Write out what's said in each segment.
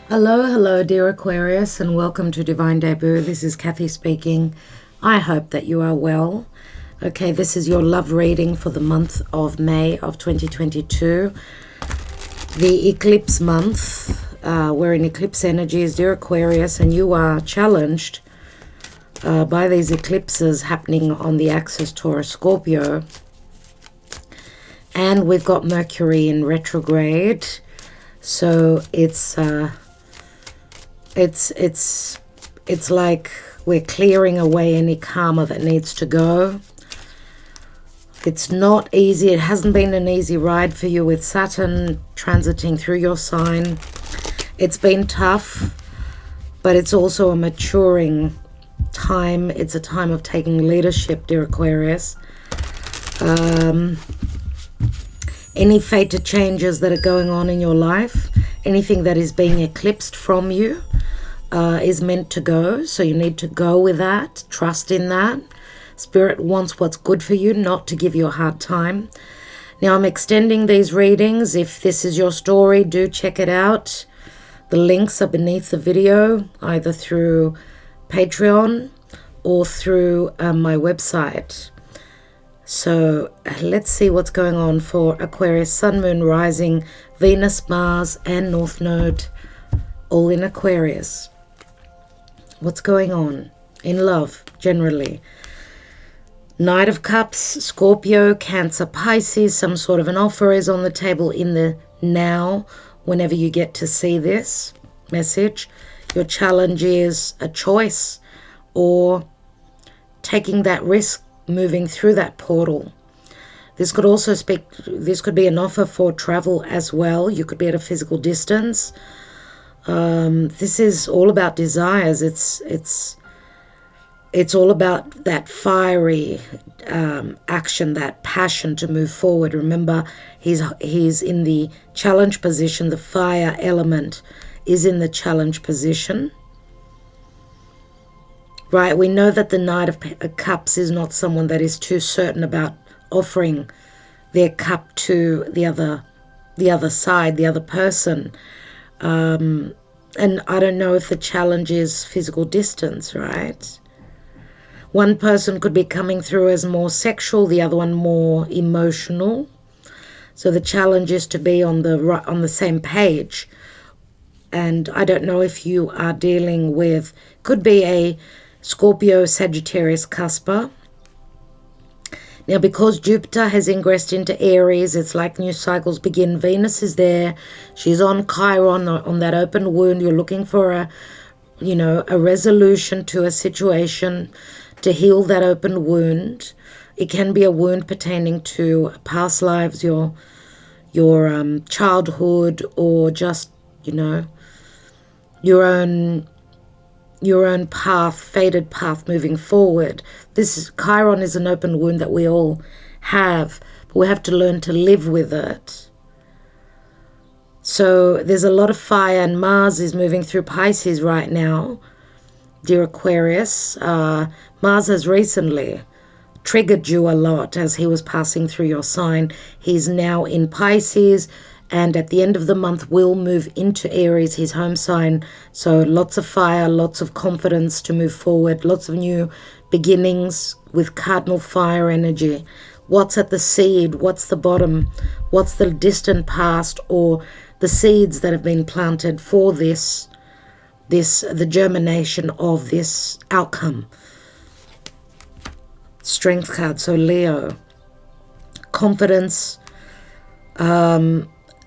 Hello, dear Aquarius, and welcome to Divine Debut. This is Kathy speaking. I hope that you are well. Okay, this is your love reading for the month of May of 2022. The eclipse month. We're in eclipse energies, dear Aquarius, and you are challenged by these eclipses happening on the axis Taurus Scorpio. And we've got Mercury in retrograde. So it's like we're clearing away any karma that needs to go. It's not easy. It hasn't been an easy ride for you with Saturn transiting through your sign. It's been tough, but it's also a maturing time. It's a time of taking leadership, dear Aquarius. Any fated changes that are going on in your life, anything that is being eclipsed from you, is meant to go. So you need to go with that, trust in that. Spirit wants what's good for you, not to give you a hard time. Now I'm extending these readings. If this is your story, do check it out. The links are beneath the video, either through Patreon or through my website. So let's see what's going on for Aquarius, Sun, Moon, Rising, Venus, Mars, and North Node, all in Aquarius. What's going on in love, generally? Knight of Cups, Scorpio, Cancer, Pisces. Some sort of an offer is on the table in the now, whenever you get to see this message. Your challenge is a choice or taking that risk, moving through that portal. This could also this could be an offer for travel as well. You could be at a physical distance. This is all about desires. It's all about that fiery action, that passion to move forward. Remember, he's in the challenge position. The fire element is in the challenge position. Right, we know that the Knight of Cups is not someone that is too certain about offering their cup to the other side, the other person. And I don't know if the challenge is physical distance, right? One person could be coming through as more sexual, the other one more emotional. So the challenge is to be on the same page. And I don't know if you are dealing with, could be a Scorpio, Sagittarius, cusper. Now, because Jupiter has ingressed into Aries, it's like new cycles begin. Venus is there. She's on Chiron, on that open wound. You're looking for a resolution to a situation to heal that open wound. It can be a wound pertaining to past lives, your childhood, or just, your own path, fated path moving forward. Chiron is an open wound that we all have, but we have to learn to live with it. So there's a lot of fire, and Mars is moving through Pisces right now, dear Aquarius. Mars has recently triggered you a lot as he was passing through your sign. He's now in Pisces, and at the end of the month will move into Aries, his home sign. So lots of fire, lots of confidence to move forward, lots of new beginnings with cardinal fire energy. What's at the seed? What's the bottom? What's the distant past, or the seeds that have been planted for the germination of this outcome? Strength card, so Leo. Confidence,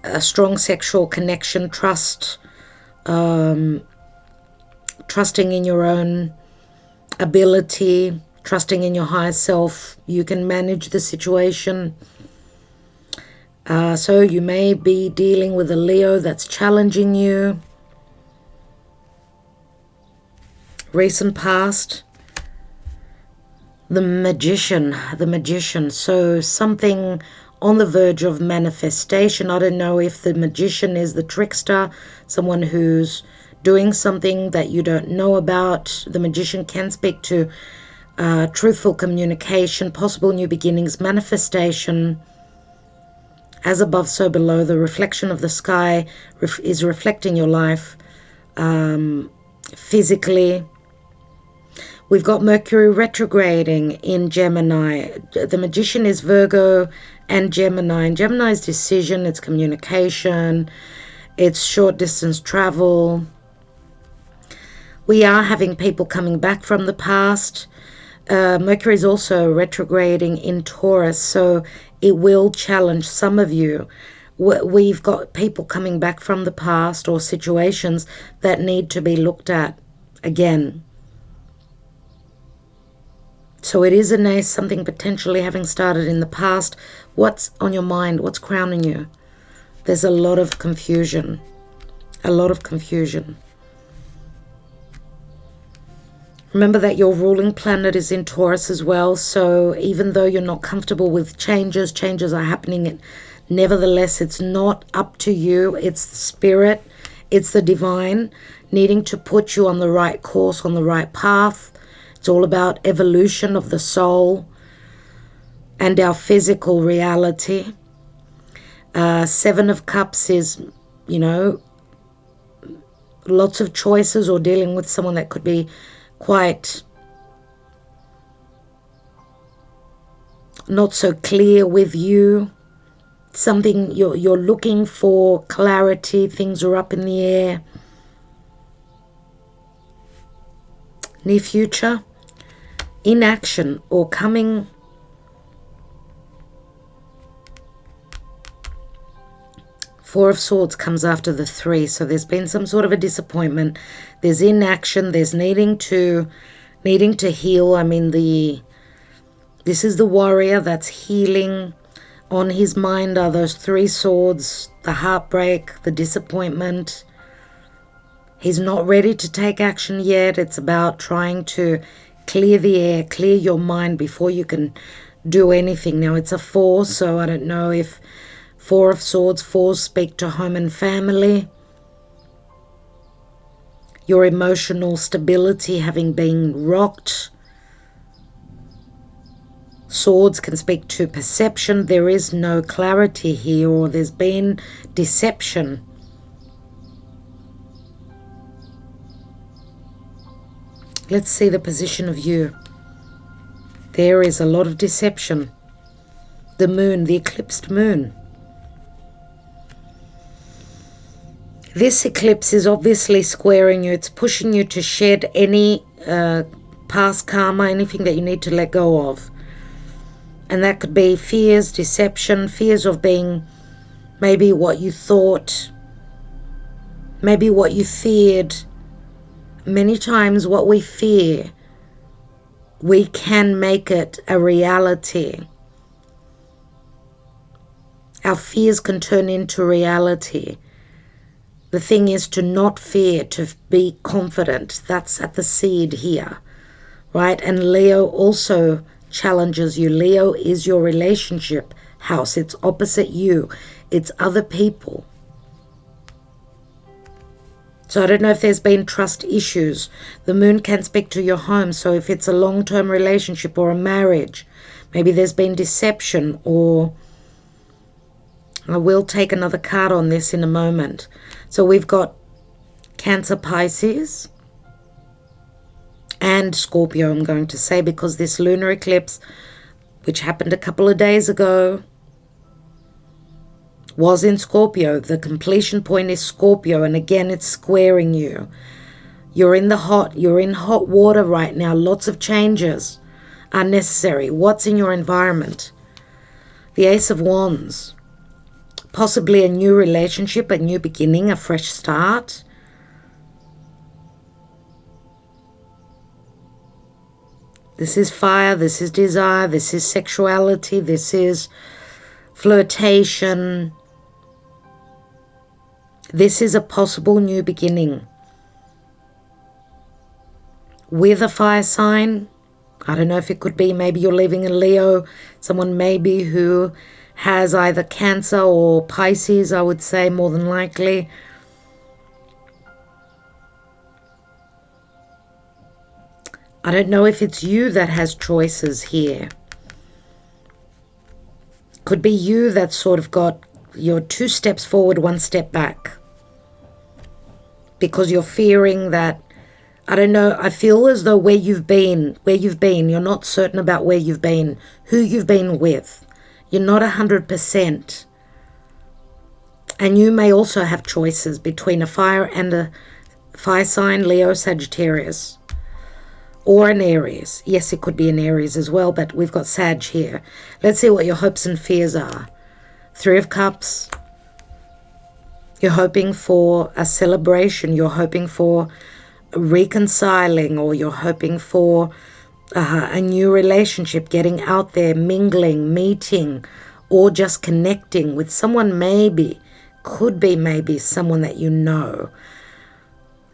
a strong sexual connection, trust, trusting in your own ability, trusting in your higher self. You can manage the situation. So you may be dealing with a Leo that's challenging you. Recent past. The magician. So something on the verge of manifestation. I don't know if the magician is the trickster, someone who's doing something that you don't know about. The magician can speak to truthful communication, possible new beginnings, manifestation. As above, so below. The reflection of the sky is reflecting your life. physically. We've got Mercury retrograding in Gemini. The Magician is Virgo and Gemini. And Gemini's decision, it's communication, it's short distance travel. We are having people coming back from the past. Mercury is also retrograding in Taurus, so it will challenge some of you. We've got people coming back from the past or situations that need to be looked at again. So it is something potentially having started in the past. What's on your mind? What's crowning you? There's a lot of confusion. A lot of confusion. Remember that your ruling planet is in Taurus as well. So even though you're not comfortable with changes are happening. Nevertheless, it's not up to you. It's the spirit. It's the divine needing to put you on the right course, on the right path. It's all about evolution of the soul and our physical reality. Seven of Cups is, you know, lots of choices or dealing with someone that could be quite not so clear with you. Something you're looking for clarity. Things are up in the air. Near future. Inaction or coming. Four of Swords comes after the 3, so there's been some sort of a disappointment. There's inaction. There's needing to heal. I mean, this is the warrior that's healing. On his mind are those 3 swords, the heartbreak, the disappointment. He's not ready to take action yet. It's about trying to clear the air, clear your mind before you can do anything. Now, it's a 4, so I don't know if 4 of Swords, 4s speak to home and family. Your emotional stability having been rocked. Swords can speak to perception. There is no clarity here, or there's been deception. Let's see the position of you. There is a lot of deception. The moon, the eclipsed moon. This eclipse is obviously squaring you. It's pushing you to shed any past karma, anything that you need to let go of. And that could be fears, deception, fears of being maybe what you thought, maybe what you feared. Many times what we fear, we can make it a reality. Our fears can turn into reality. The thing is to not fear, to be confident. That's at the seed here, right? And Leo also challenges you. Leo is your relationship house. It's opposite you. It's other people. So I don't know if there's been trust issues. The moon can speak to your home. So if it's a long-term relationship or a marriage, maybe there's been deception, or I will take another card on this in a moment. So we've got Cancer, Pisces, and Scorpio, I'm going to say, because this lunar eclipse, which happened a couple of days ago, was in Scorpio. The completion point is Scorpio, and again it's squaring you. You're in hot water right now. Lots of changes are necessary. What's in your environment? The Ace of Wands. Possibly a new relationship, a new beginning, a fresh start. This is fire, this is desire, this is sexuality, this is flirtation. This is a possible new beginning. With a fire sign, I don't know if it could be, maybe you're living in Leo, someone maybe who has either Cancer or Pisces, I would say, more than likely. I don't know if it's you that has choices here. Could be you that sort of got your 2 steps forward, 1 step back. because you're fearing that, I don't know, I feel as though where you've been, you're not certain about where you've been, who you've been with. You're not 100%. And you may also have choices between a fire sign, Leo, Sagittarius, or an Aries. Yes, it could be an Aries as well, but we've got Sag here. Let's see what your hopes and fears are. 3 of Cups. You're hoping for a celebration. You're hoping for reconciling, or you're hoping for a new relationship, getting out there, mingling, meeting, or just connecting with someone. Maybe, could be maybe someone that you know.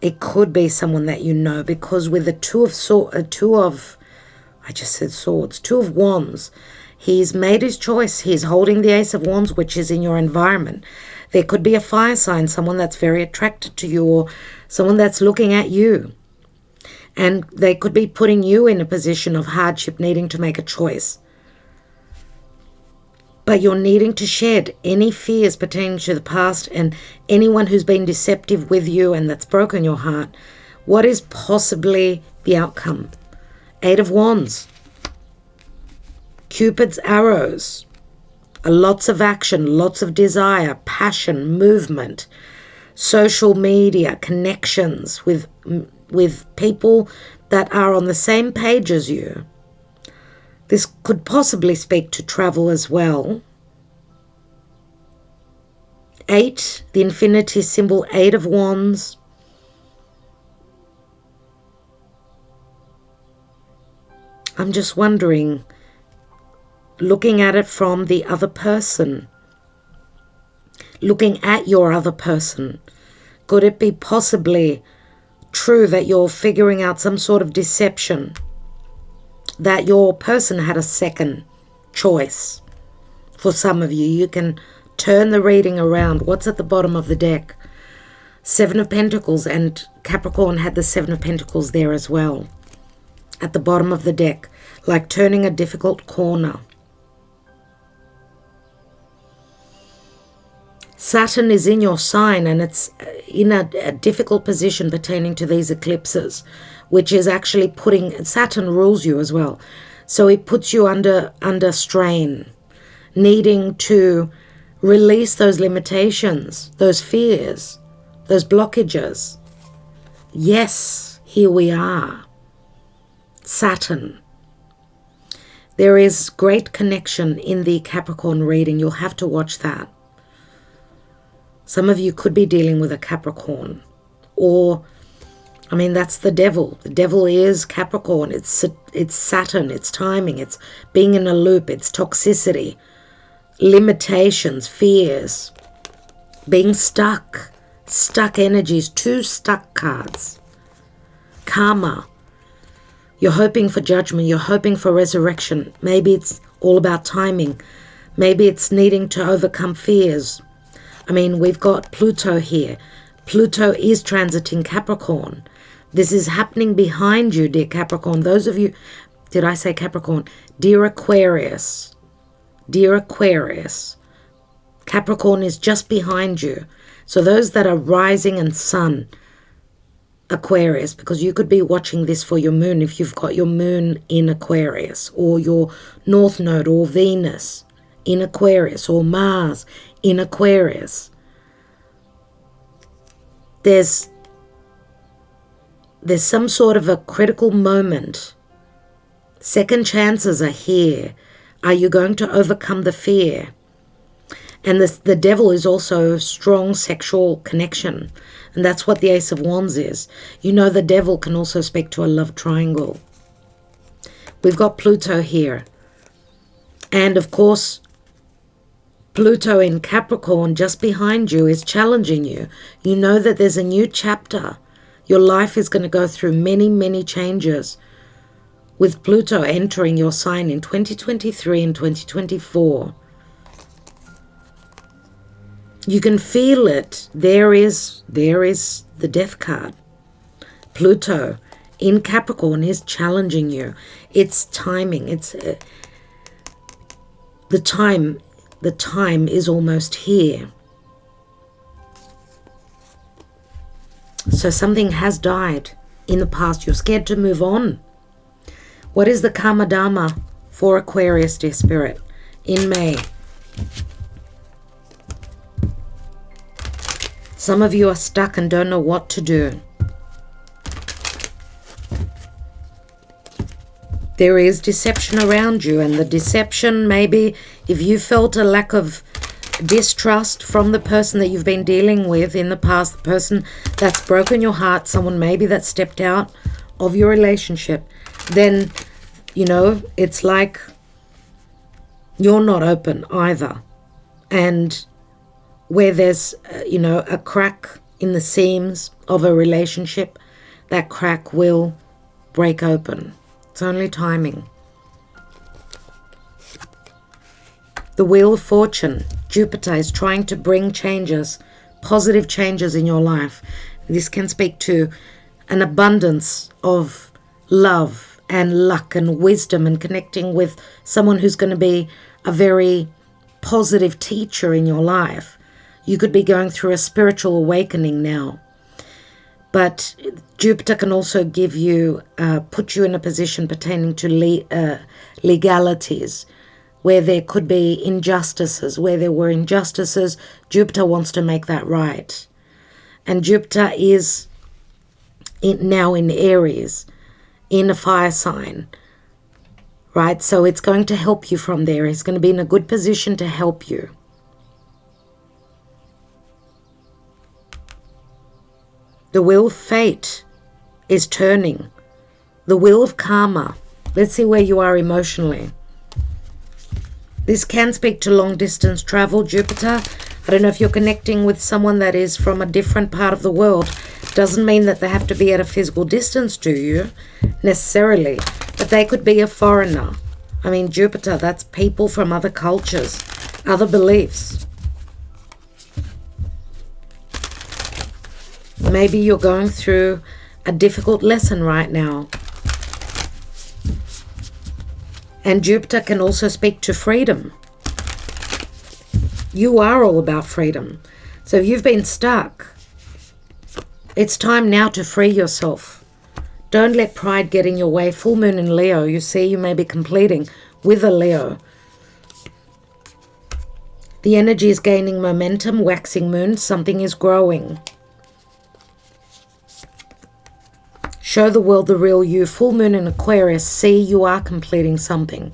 It could be someone that you know, because with the Two of Wands, he's made his choice. He's holding the Ace of Wands, which is in your environment. There could be a fire sign, someone that's very attracted to you, or someone that's looking at you. And they could be putting you in a position of hardship, needing to make a choice. But you're needing to shed any fears pertaining to the past, and anyone who's been deceptive with you and that's broken your heart. What is possibly the outcome? 8 of Wands. Cupid's arrows. Lots of action, lots of desire, passion, movement, social media, connections with people that are on the same page as you. This could possibly speak to travel as well. 8, the infinity symbol, 8 of Wands. I'm just wondering, looking at it from the other person, looking at your other person, could it be possibly true that you're figuring out some sort of deception, that your person had a second choice? For some of you, you can turn the reading around. What's at the bottom of the deck? 7 of Pentacles, and Capricorn had the 7 of Pentacles there as well. At the bottom of the deck, like turning a difficult corner. Saturn is in your sign, and it's in a difficult position pertaining to these eclipses, which is actually Saturn rules you as well. So it puts you under strain, needing to release those limitations, those fears, those blockages. Yes, here we are. Saturn. There is great connection in the Capricorn reading. You'll have to watch that. Some of you could be dealing with a Capricorn, or, I mean, that's the devil. The devil is Capricorn. It's Saturn. It's timing. It's being in a loop. It's toxicity, limitations, fears, being stuck energies, 2 stuck cards. Karma. You're hoping for judgment. You're hoping for resurrection. Maybe it's all about timing. Maybe it's needing to overcome fears. I mean, we've got Pluto here. Pluto is transiting Capricorn. This is happening behind you, dear Capricorn. Those of you, did I say Capricorn? Dear Aquarius. Dear Aquarius. Capricorn is just behind you. So those that are rising and sun, Aquarius, because you could be watching this for your moon if you've got your moon in Aquarius, or your North Node, or Venus in Aquarius, or Mars in Aquarius. There's some sort of a critical moment. Second chances are here. Are you going to overcome the fear? And the devil is also a strong sexual connection. And that's what the Ace of Wands is. You know, the devil can also speak to a love triangle. We've got Pluto here. And of course, Pluto in Capricorn just behind you is challenging you. You know that there's a new chapter. Your life is going to go through many, many changes with Pluto entering your sign in 2023 and 2024. You can feel it. There is the Death card. Pluto in Capricorn is challenging you. It's timing. It's the time is almost here. So something has died in the past. You're scared to move on. What is the Karma Dharma for Aquarius, dear Spirit, in May? Some of you are stuck and don't know what to do. There is deception around you, and the deception, maybe if you felt a lack of distrust from the person that you've been dealing with in the past, the person that's broken your heart, someone maybe that stepped out of your relationship, then, you know, it's like you're not open either. And where there's, you know, a crack in the seams of a relationship, that crack will break open. It's only timing. The Wheel of Fortune, Jupiter is trying to bring changes, positive changes in your life. This can speak to an abundance of love and luck and wisdom and connecting with someone who's going to be a very positive teacher in your life. You could be going through a spiritual awakening now. But Jupiter can also give you, put you in a position pertaining to legalities, where there could be injustices. Where there were injustices, Jupiter wants to make that right. And Jupiter is now in Aries, in a fire sign, right? So it's going to help you from there. It's going to be in a good position to help you. The wheel of fate is turning. The wheel of karma. Let's see where you are emotionally. This can speak to long distance travel, Jupiter. I don't know if you're connecting with someone that is from a different part of the world. Doesn't mean that they have to be at a physical distance to you, necessarily. But they could be a foreigner. I mean, Jupiter, that's people from other cultures, other beliefs. Maybe you're going through a difficult lesson right now. And Jupiter can also speak to freedom. You are all about freedom. So if you've been stuck, it's time now to free yourself. Don't let pride get in your way. Full moon in Leo. You see, you may be completing with a Leo. The energy is gaining momentum. Waxing moon. Something is growing. Show the world the real you. Full moon in Aquarius. See, you are completing something.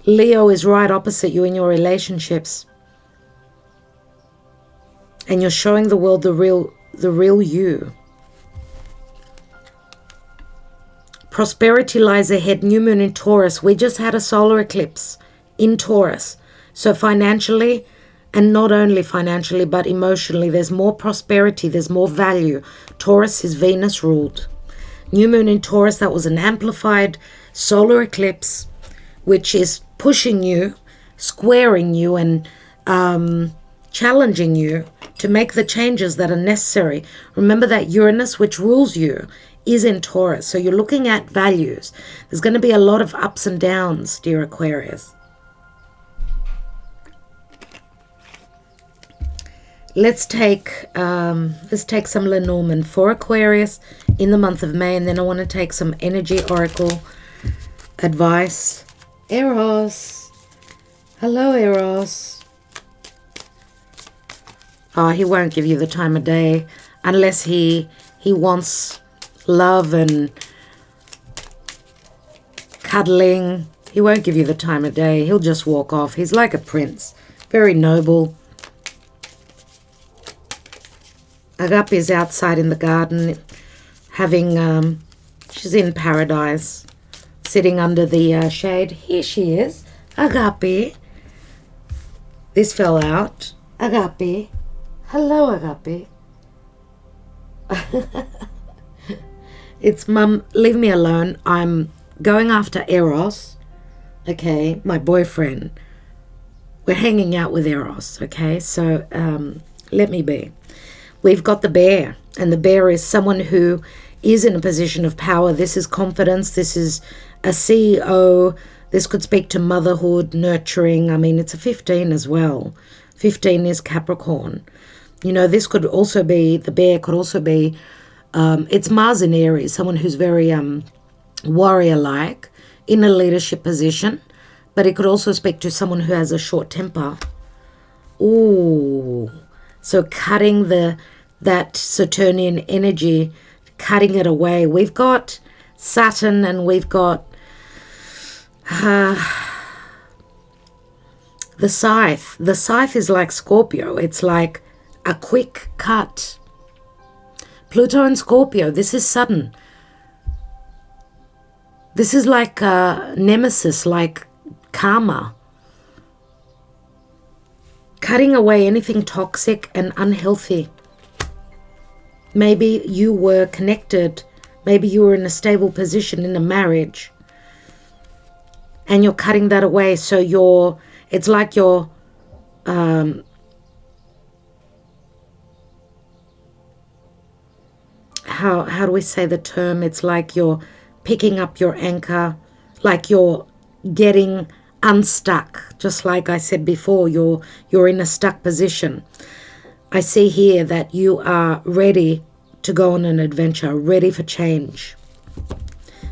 Leo is right opposite you in your relationships. And you're showing the world the real you. Prosperity lies ahead. New moon in Taurus. We just had a solar eclipse in Taurus. So financially, and not only financially, but emotionally, there's more prosperity. There's more value. Taurus is Venus ruled. New moon in Taurus, that was an amplified solar eclipse, which is pushing you, squaring you, and challenging you to make the changes that are necessary. Remember that Uranus, which rules you, is in Taurus. So you're looking at values. There's going to be a lot of ups and downs, dear Aquarius. Let's take some Lenormand for Aquarius in the month of May, and then I want to take some energy oracle advice. Eros. Hello, Eros. Oh, he won't give you the time of day unless he wants love and cuddling. He won't give you the time of day. He'll just walk off. He's like a prince. Very noble. Agape is outside in the garden having, she's in paradise, sitting under the shade. Here she is. Agape. This fell out. Agape. Hello, Agape. It's Mum, leave me alone. I'm going after Eros. Okay, my boyfriend. We're hanging out with Eros. Okay, so let me be. We've got the bear, and the bear is someone who is in a position of power. This is confidence. This is a CEO. This could speak to motherhood, nurturing. I mean, it's a 15 as well. 15 is Capricorn. You know, this could also be, the bear could also be It's Mars in Aries, someone who's very warrior-like in a leadership position, but it could also speak to someone who has a short temper. Ooh, so cutting that Saturnian energy, cutting it away. We've got Saturn and we've got the scythe. The scythe is like Scorpio. It's like a quick cut. Pluto and Scorpio, this is sudden. This is like a nemesis, like karma. Cutting away anything toxic and unhealthy. Maybe you were connected. Maybe you were in a stable position in a marriage. And you're cutting that away. So it's like you're how do we say the term? It's like you're picking up your anchor, like you're getting unstuck. Just like I said before, you're in a stuck position. I see here that you are ready to go on an adventure, ready for change.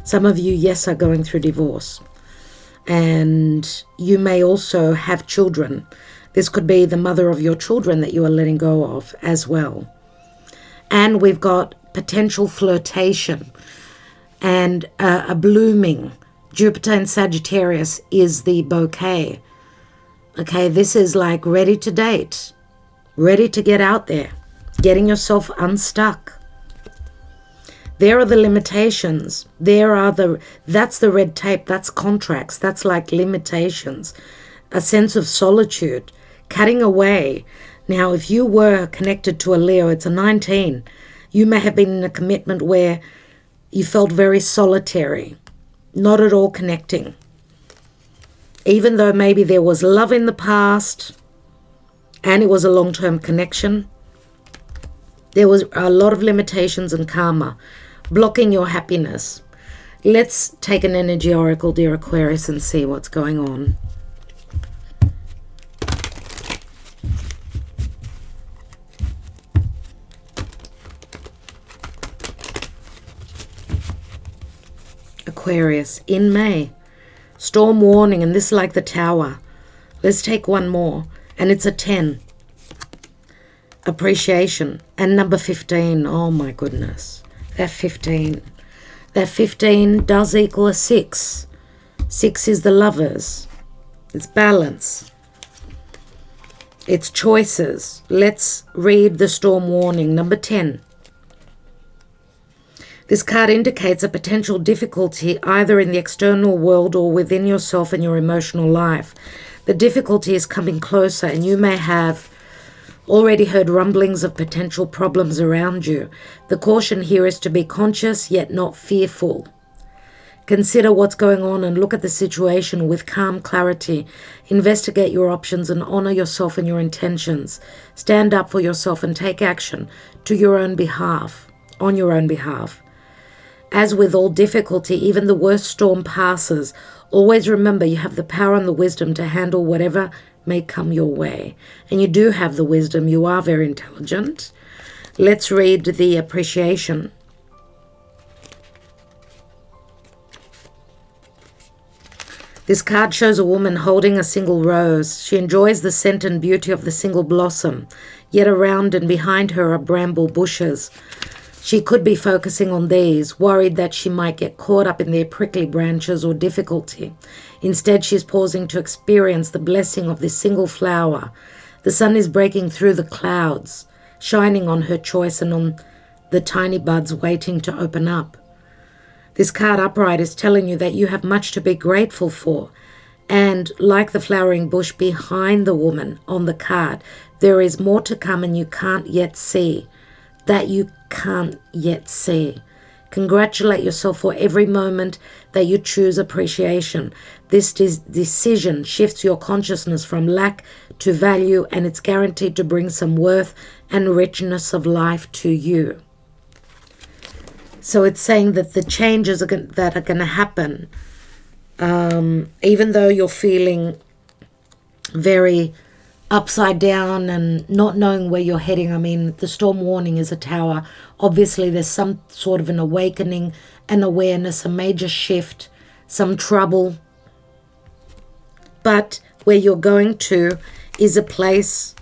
Some of you, yes, are going through divorce. And you may also have children. This could be the mother of your children that you are letting go of as well. And we've got potential flirtation and a blooming. Jupiter in Sagittarius is the bouquet. Okay, this is like ready to date, ready to get out there, getting yourself unstuck. There are the limitations. That's the red tape. That's contracts. That's like limitations. A sense of solitude. Cutting away. Now, if you were connected to a Leo, it's a 19. You may have been in a commitment where you felt very solitary. Not at all connecting. Even though maybe there was love in the past and it was a long-term connection, there was a lot of limitations and karma blocking your happiness. Let's take an energy oracle, dear Aquarius, and see what's going on. Aquarius, in May, storm warning, and this is like the Tower. Let's take one more, and it's a 10. Appreciation, and number 15. Oh my goodness. That 15. That 15 does equal a 6. 6 is the Lovers. It's balance. It's choices. Let's read the storm warning. Number 10. This card indicates a potential difficulty either in the external world or within yourself and your emotional life. The difficulty is coming closer, and you may have already heard rumblings of potential problems around you. The caution here is to be conscious yet not fearful. Consider what's going on and look at the situation with calm clarity. Investigate your options and honor yourself and your intentions. Stand up for yourself and take action to your own behalf, on your own behalf. As with all difficulty, even the worst storm passes. Always remember you have the power and the wisdom to handle whatever may come your way. And you do have the wisdom. You are very intelligent. Let's read the appreciation. This card shows a woman holding a single rose. She enjoys the scent and beauty of the single blossom, yet around and behind her are bramble bushes. She could be focusing on these, worried that she might get caught up in their prickly branches or difficulty. Instead, she's pausing to experience the blessing of this single flower. The sun is breaking through the clouds, shining on her choice and on the tiny buds waiting to open up. This card upright is telling you that you have much to be grateful for. And like the flowering bush behind the woman on the card, there is more to come and you can't yet see. That you can't yet see. Congratulate yourself for every moment that you choose appreciation. This decision shifts your consciousness from lack to value, and it's guaranteed to bring some worth and richness of life to you. So it's saying that the changes that are going to happen, even though you're feeling very upside down and not knowing where you're heading. I mean, the storm warning is a tower. Obviously, there's some sort of an awakening, an awareness, a major shift, some trouble. But where you're going to is a place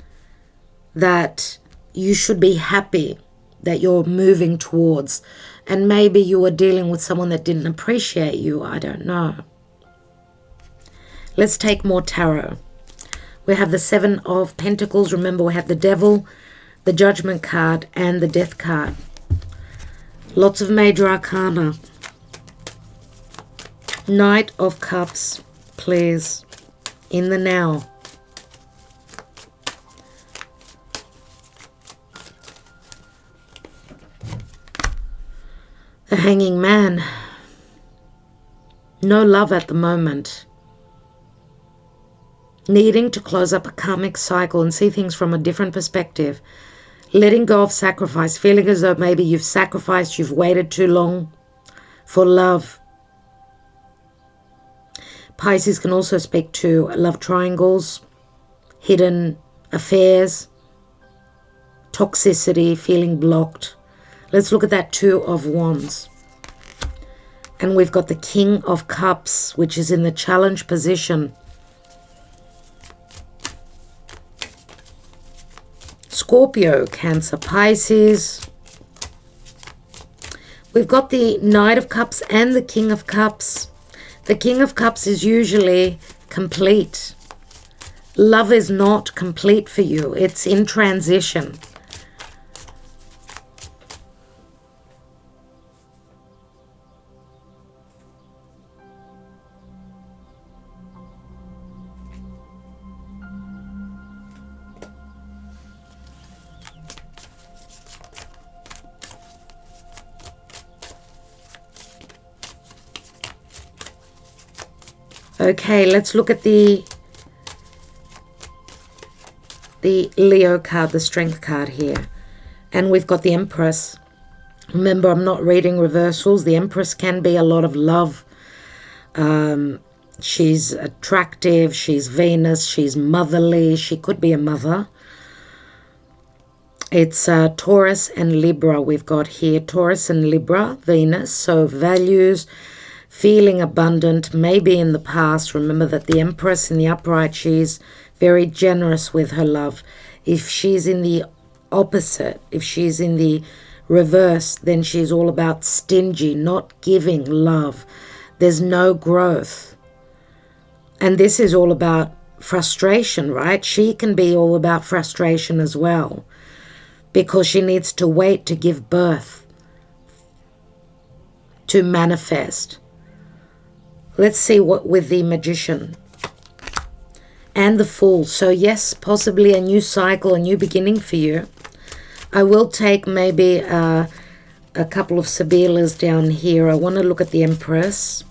that you should be happy that you're moving towards. And maybe you were dealing with someone that didn't appreciate you. I don't know. Let's take more tarot. We have the Seven of Pentacles. Remember, we have the Devil, the Judgment card, and the Death card. Lots of major arcana. Knight of Cups, please. In the now. The Hanging Man. No love at the moment. Needing to close up a karmic cycle and see things from a different perspective. Letting go of sacrifice. Feeling as though maybe you've sacrificed, you've waited too long for love. Pisces can also speak to love triangles, hidden affairs, toxicity, feeling blocked. Let's look at that Two of Wands. And we've got the King of Cups, which is in the challenge position. Scorpio, Cancer, Pisces. We've got the Knight of Cups and the King of Cups. The King of Cups is usually complete. Love is not complete for you. It's in transition. Okay, let's look at the Leo card, the Strength card here. And we've got the Empress. Remember, I'm not reading reversals. The Empress can be a lot of love. She's attractive. She's Venus. She's motherly. She could be a mother. It's Taurus and Libra we've got here. Taurus and Libra, Venus. So values, feeling abundant, maybe in the past. Remember that the Empress in the upright, she's very generous with her love. If she's in the opposite, if she's in the reverse, then she's all about stingy, not giving love. There's no growth. And this is all about frustration, right? She can be all about frustration as well, because she needs to wait to give birth, to manifest. Let's see what with the Magician and the Fool. So yes, possibly a new cycle, a new beginning for you. I will take maybe a couple of Sibyllars down here. I want to look at the Empress.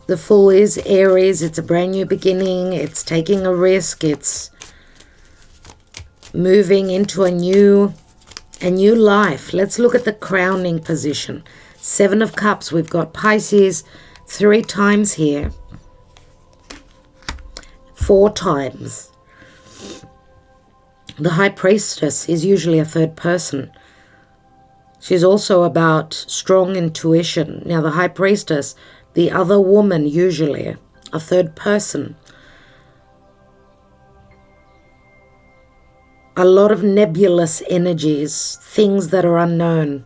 The Fool is Aries. It's a brand new beginning. It's taking a risk. It's moving into a new life. Let's look at the crowning position. Seven of Cups. We've got Pisces 3 times here. 4 times. The High Priestess is usually a third person. She's also about strong intuition. Now the High Priestess, the other woman, usually a third person. A lot of nebulous energies, things that are unknown,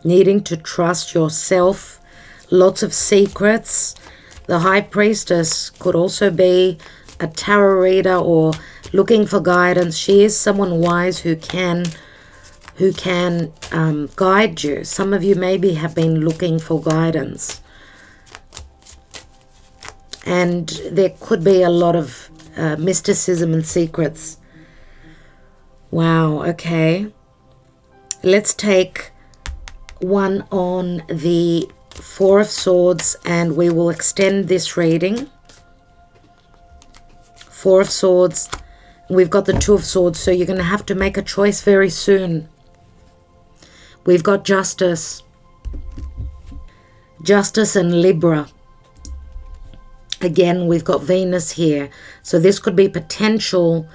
needing to trust yourself, lots of secrets. The High Priestess could also be a tarot reader or looking for guidance. She is someone wise who can guide you. Some of you maybe have been looking for guidance. And there could be a lot of mysticism and secrets. Wow, okay. Let's take one on the Four of Swords and we will extend this reading. Four of Swords. We've got the Two of Swords, so you're going to have to make a choice very soon. We've got Justice. Justice and Libra. Again, we've got Venus here. So this could be potential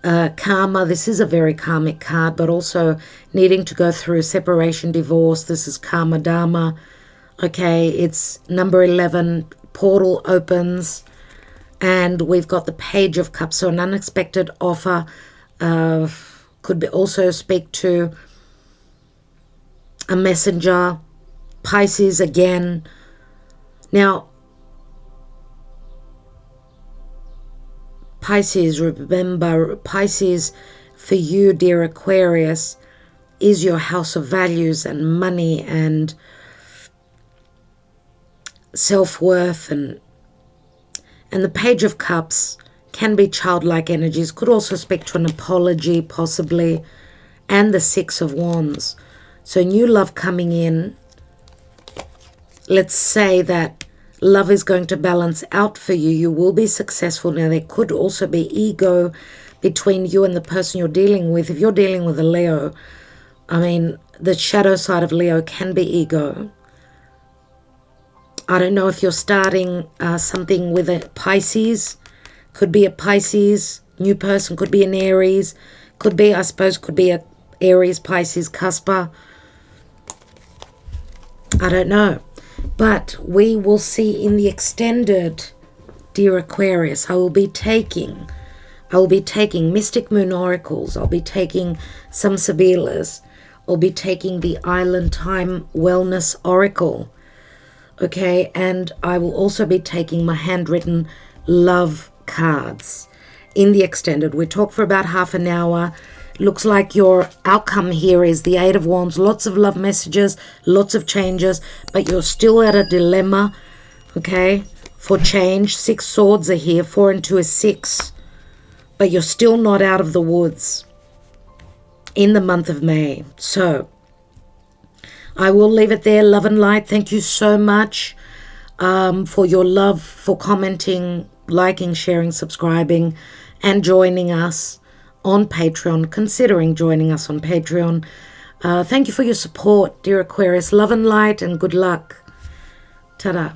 karma. This is a very karmic card, but also needing to go through separation, divorce. This is karma dharma. Okay, it's number 11. Portal opens. And we've got the Page of Cups. So an unexpected offer could be also speak to a messenger. Pisces again. Now, Pisces, remember, Pisces for you, dear Aquarius, is your house of values and money and self-worth, and the Page of Cups can be childlike energies, could also speak to an apology possibly, and the Six of Wands. So new love coming in. Let's say that love is going to balance out for you. You will be successful. Now, there could also be ego between you and the person you're dealing with. If you're dealing with a Leo, I mean, the shadow side of Leo can be ego. I don't know if you're starting something with a Pisces. Could be a Pisces. New person could be an Aries. Could be, I suppose, could be a Aries, Pisces, Cusper. I don't know. But we will see in the extended, dear Aquarius, I will be taking Mystic Moon Oracles. I'll be taking some Sibyllars. I'll be taking the Island Time Wellness Oracle. Okay, and I will also be taking my handwritten love cards in the extended. We talk for about half an hour. Looks like your outcome here is the Eight of Wands. Lots of love messages, lots of changes, but you're still at a dilemma, okay, for change. 6 swords are here. 4 and 2 is 6. But you're still not out of the woods in the month of May. So I will leave it there. Love and light. Thank you so much for your love, for commenting, liking, sharing, subscribing, and joining us on Patreon, considering joining us on Patreon. Thank you for your support, dear Aquarius. Love and light and good luck. Ta-da.